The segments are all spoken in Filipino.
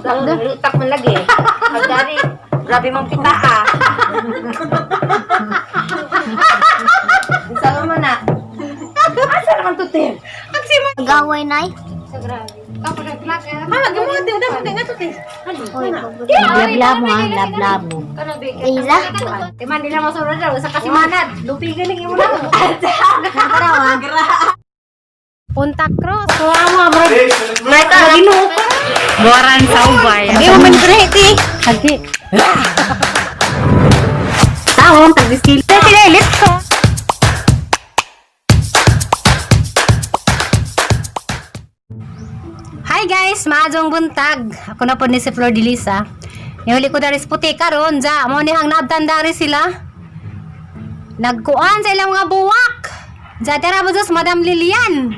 Lutak man lagi. Pagdari, grabe mong pita ah. Isa naman na. Asa naman to, Tim? Gaway nay. Sa grabe. Kapag nag-vlog eh. Mama, gawin mo, udah nga to, Tim. Lablab mo, lablab mo. Isa? Timan, di na masunod daw. Sa kasimanad. Lupigan lang mo lang. Punta Cross. Mereka, ginupa. Buaran sa ubay. Hindi mo man kreti. Lagi. Taong, tag-skill. Pinilit ko. Hi guys, maadong buntag. Ako na po ni si Flor de Lisa. Nihuli ko dari sa puti karon ja. Mo ni hang nabdandari sila. Nagkuan sa ilang mga buwak. Ja tara mo sa Madam Lilian.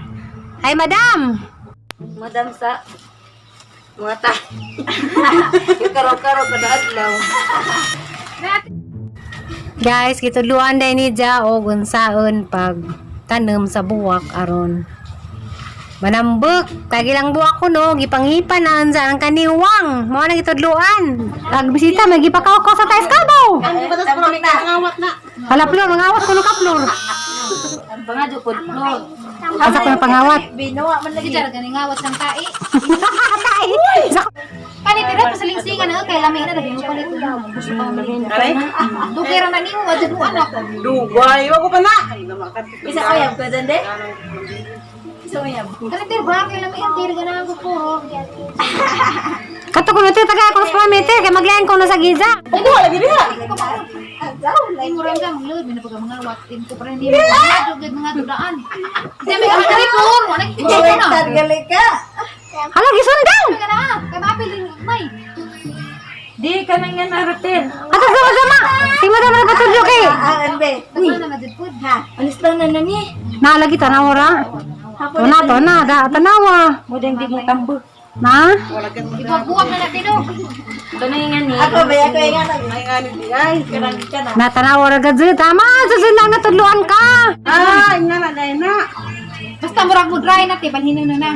Hi Madam. Madam sa mga ta. Yung karo-karo kada adlaw. Guys, kituluan day ni ja o gunsaon pag tanem sa buwak aron. Manambuk, kagilang buwak ko no, gipanghipan na sa ang kaniwang. Mo na gitudluan. Nagbisita may gipakaw ko sa tais kabaw. Ang batas ko may ngawat na. Hala Flor, mangawat ko no ka Flor. Ang banga jud pod Flor. Asa ko na pangawat. Binawa man lagi. Diyan ganing ngawat sang tai. Tay. Kani tira pa sa lingsingan na kay lamay na daging palit daw. Gusto pa mo. Aray. Dugay ra man nimo wa jud anak. Dugay, wa ko pa na. Isa ko yab ko dande. Isa ko yab. Kani tira ba kay lamay tira gana ko puro. Kato ko natin tagay ko sa meter kay maglayan ko na sa giza. Ay, duha lagi diha. Ay mo ram kang lud mina pag mga watin ko pa hindi mo dugay mga dudaan. Kasi may kami puro wala kita na. Gali ka. Hala gisundan. Kana kay mapil may. Di ka na nga naratin. Ato sa sama. Si Madam na patudlo kay. Anbe. Uy, na madud pud. Ha, alis lang na nani. Nalagi tanaw ra. Tuna to na da tanawa. Mo ding di mo tambo. Na? Ipabuwak na natin do. Kanay nga ni. Ako ba ako nga ay nga ni. Ay, kanang ka na. Natanawa ra gadyo tama. Susun lang natudluan ka. Ay, nga na dai na. Basta murag mo dry na tibalhin na na.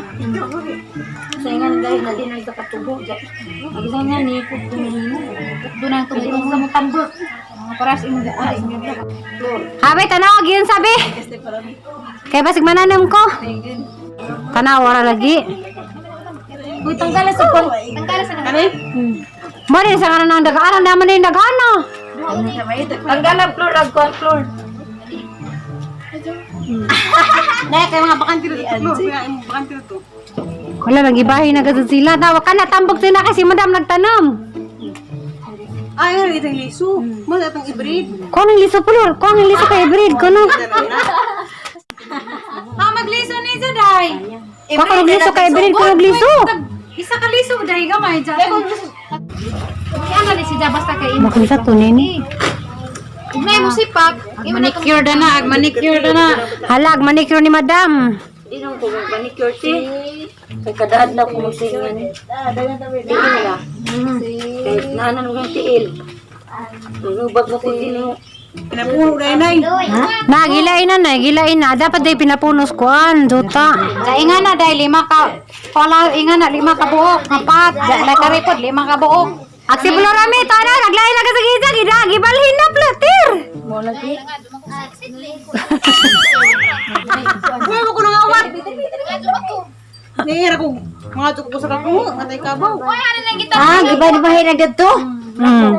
Sa nga ni dai na din sa katubo. Ang nga ni pud tunihimo. Doon ang tungkol sa mo tambok. Paras imo da imo da. Habi tanawa gyud sabi. Kay basig mananem ko. Tanawa ra lagi. Uy, tanggalan sa kon. Tanggalan sa nang. Mo din sa kanan ng dagaan naman din dagana. Ang galap floor ag kon floor. Na kay mga bakantiro dito. Kaya imo bakantiro to. Wala nang ibahin na gadto sila. Tawa ka na tambok sila kasi Madam nagtanom. Ay, ano itong liso? Mo atong ibrid. Ko nang liso pulor, ko nang liso kay breed ko no. Magliso ni Jaday. Ko nang liso kay breed ko nang liso. Isa ka liso dai gamay dyan. Ano ni si basta kay imo. Bakit sa to nini? Ugnay mo sipak. Manicure da na, ag manicure da na. Halag manicure ni Madam. Dinong ko manicure ti. Kay kadaad na ko magsingan. Tiil la. Kay nanan mo tiil. Nubag mo ko din. Pinapuno dai nay. Na gilain na. Dapat day pinapunos kuan, duta. Sa inga na dai 5 ka. Pala inga na 5 ka buok, apat. Dai ka ripod 5 ka buok. Aksi pulor rami to na naglain na kasi gida gibalhin na platir. Mo lagi. Uy, mo kuno awat. Nihira ko. Mga tuko sa kako, atay kabaw. Uy, ano nang kita? Giba-gibahin na dito.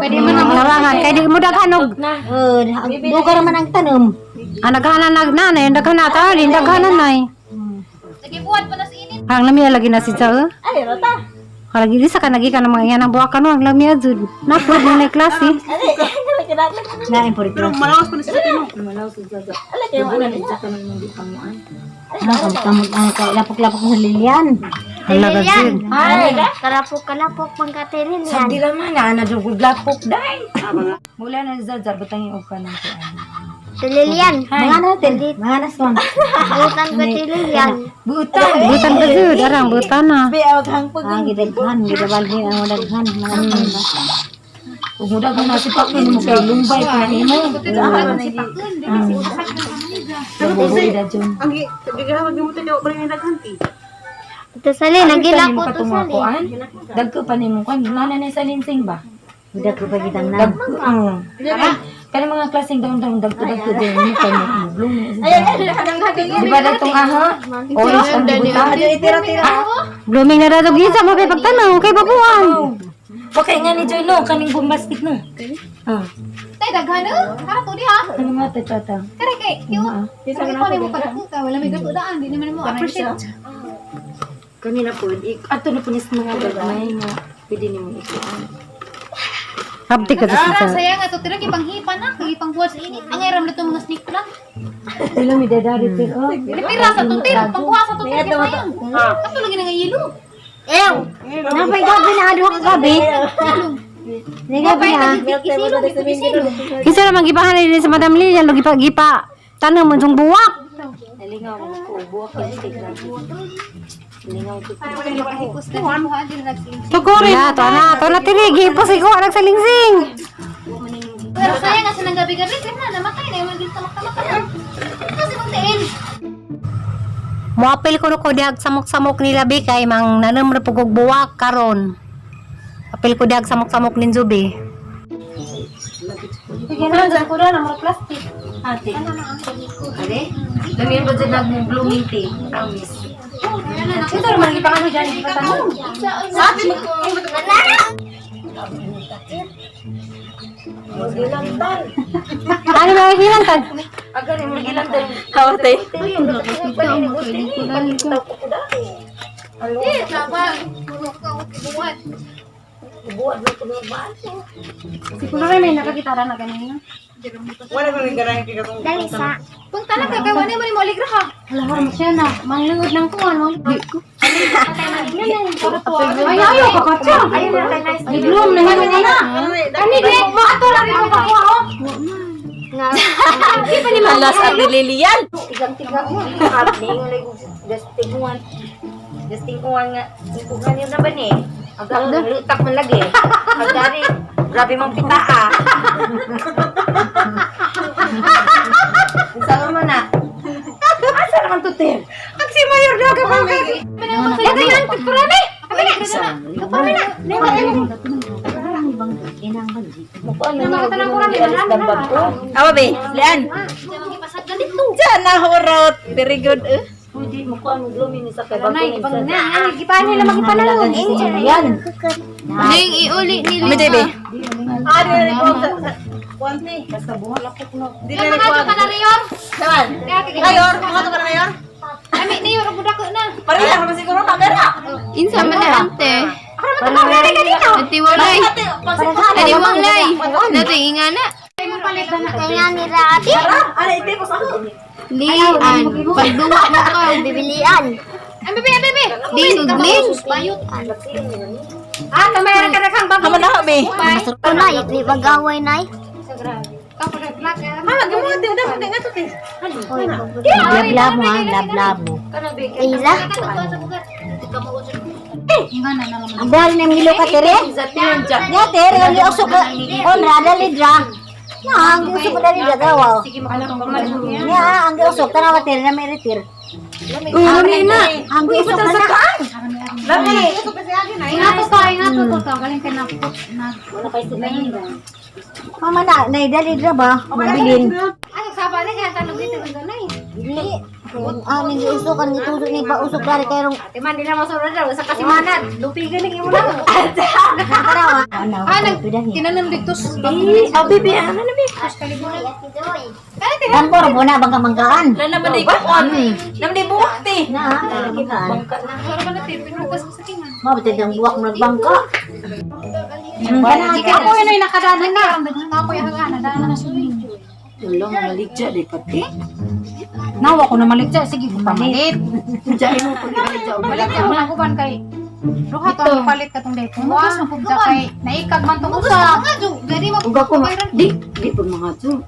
Pwede man ang Lawangan kay di mo daghanog. Dugar man ang tanom. Daghanan nagnanay, daghanan ta, daghanan nay. Sige buwan pa na sa init. Ang lamia lagi na si Chal. Ay, rata. Kalagi di sa kanagi ka ng mga yan ang buwak kanu ang lamia jud. Napod na klase. Nain po rin. Pero malawas pa ni sa tino. Malawas sa jaga. Ala kay wala ni jaga nang mga panguan. Ang lapok-lapok sa lilian. Halaga jud. Ay, kalapok pangkatirin yan. Di laman na jugod lapok dai. Mula na sa jaga batang og kanang kuan. Lilian. Mga natin. Mga naswan. Butan ko si Lilian. Butan. Butan ka jud, arang butan na. Be out hang pag. Ang gidaghan. Gidabalhin ang daghan. Mga naswan. Umudag na si Pakin mo kay lumbay pa nimo. Ang gigahawag mo tayo bali na daghanti. Ito sali, nagila ko to Katong sali. kuan. Dagko pa nimo kan. Nana ni sa linsing ba? Udah ko pagitang na. Kani mga klaseng daon-daon dagko din ni kay bloom. Di ba datong aha? Orange ang buta. Blooming na daw gisa mo kay pagtanaw kay babuan. Okay nga ni Joy no kaning bombastic na. Tay daghan para to di ha. Ano nga tata? Kare kay cute. Sabi ko mo para ko wala may gadaan, di naman mo appreciate. Kanina po, ato na po nis mga gagmay nga pwede nimo ikuan. Habti ka Para sa. saya nga to tira kay panghipa na, kay pangbuhat sa init. Ang iram na to mga sneak lang. Dilo mi dadari pero. Pira sa tutil, pangbuhat sa tutil kay mayon. Kato lagi na nga yelo. Ew! Napay gabi na adwa ka gabi. Gabi na. Kinsa naman gibahan ni sa Madam Lilian lo gipa tanong mo jung buwak. Nalingaw mo ko buwak kasi grabe. Nalingaw ko. Tukurin. Ya, to na tirigi po si ko anak sa lingsing. Pero saya nga sa nang gabi-gabi kana namatay na yung dito tamak-tamak. Kasi magtiin. Moapil ko ko diag samok-samok nila bi kay mang nanam ra pugog buwak karon. Apil ko diag samok-samok nin Zubi. Tignan sa ko na mga plastic. Ate. Ate. Lamin ba dyan nag-blooming tea? Promise. Ito naman ipakano dyan. Ipatanong. Sa atin mo. Ano ba hilang tag? Agar yung magilang dyan. Hawate. Eh, sabang. Puro ka buhat. Buwan na ito mga baso. Si kuno rin may nakakitara na ganyan. Dali sa. Kung talaga kay wala mo ni mo ligra ha. Hala mo siya na. Manglungod ng kuwan mo. Ayaw ka katsa. Diglom na nga na. Ani di mo ato ra rin ko ko. Alas at Lilian. Tigang-tigang mo. Gastinguan nga. Ikugan yun na ba ni? Agang lutak man lagi. Agari. Grabe mang pitaa. Saan naman na? Asa naman to, Tim? Ang si Mayor na ka bang baby? Ito yan, picture ni. Kami na. Awa, be. Lian. Ipasad na dito. Diyan na, horot. Very good. Hindi, mukha mo blooming sa kay bago. Gipahan nila magipanalong. Yan. Ning iuli ni Kami, Debe. Yung mga to ka na riyor. Saan? Mayor, mga to ka na Mayor? Ami ni yor budak ko na. Pareha naman siguro kamera. Insa man na ante. Ati walay. Ati walay. Dati ingana. Kaya ni Rati. Ano, ite ko sa ako. Lian. Pagduwa mo ka. Bibilian. Ay bebe bebe. Dingling. Bayot. Ah, kamera ka na kang bago. Haman na, be. Masuk ko na, ikli bagaway na. Lablab mo, lablab mo. Ila. Ang dahil na milo ka, Tere. Ya, Tere, ang usok ka. On, rada lidra. Ya, ang usok ka dali dagawa. Ya, ang usok ka na, Tere, na may retir. Uli na. Ang usok ka na. Lami. Ingato ka, ingato to. Galing ka na. Mama na, naidali dra ba? Mabilin. Ay, saba na kaya tanong dito ng ganay. Dili. Ang usok kan ituso ni pa usok dari kayrong Timan din na masurod daw sa kasimanan. Lupi galing mo lang. nakarawa. Ano? Tinanan dito. Oh, baby, ano na, be? Tambor mo na bangka mangkaan. Naman di ko on. Naman di buwak, te. Na, mangkaan. Ano Mabutid ang buwak mo nagbangka. Ako yun ay nakadaan na. Ako yung hangana, dahil na swimming. Wala, maligya, di pati. Nawa ko na maligya. Sige, pamalit. Diyan mo, pag-maligya. Balik ka mo nakuban kay Ruha to palit ka tong day. Pumas mo pugda kay naikag man tong usa. Gari mo Uga ko, di pag mga to.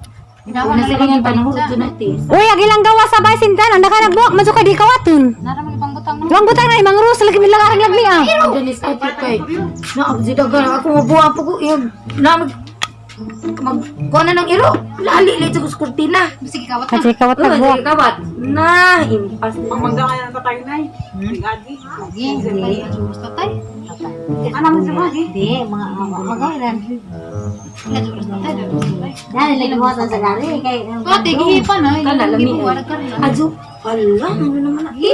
Ginawa Una na sa lang ganyan panahon, ito na, te. Uy, agilang gawa sa basin tanan. Daka nagbuwak. Masuk ka di kawatun. nara mo ibang butang mo. Tuwang butang na imang rules. Lagi nilakarang lagmi ah. Ang dalis ate kay. Na, ako sidagan, ako mabuha po ko. Yung, namag, magkuha na ng iro. Lali lang ito sa kurtina. Sige, kawat Kasi kawat Sige, nagbuwak. kawat. Na, impas na. Pamangga kaya ng tatay na eh. Gagi. Gusto tay. Ano mo si Gagi? Di, mga magawin. Gusto tay. Dali, nagbuwatan sa gari. Kay, Pati, gihipan na. Kana, lami. Gibuwara ka rin. Adyo. Ala, ano naman na. Di,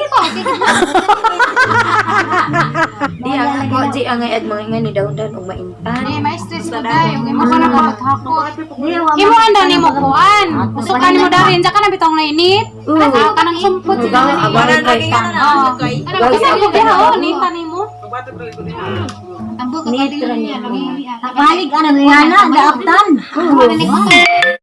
ang ako, di, ang ayad mga nga ni daw-daw o maintan. May stress ka tayo. Yung mo pa na pamaghapon. di, Imo anda ni mo kuan. Usukan mo darin sa kana bitong na init. Oo. Kanang sumpot Ikaw, sila. abaran kay Oh. Kasi mo diha oh ni tani mo. Pagbato ko rin ko din. Tambok ka pa din niya. Napalig, ano, Rihanna, daaptan. Oo.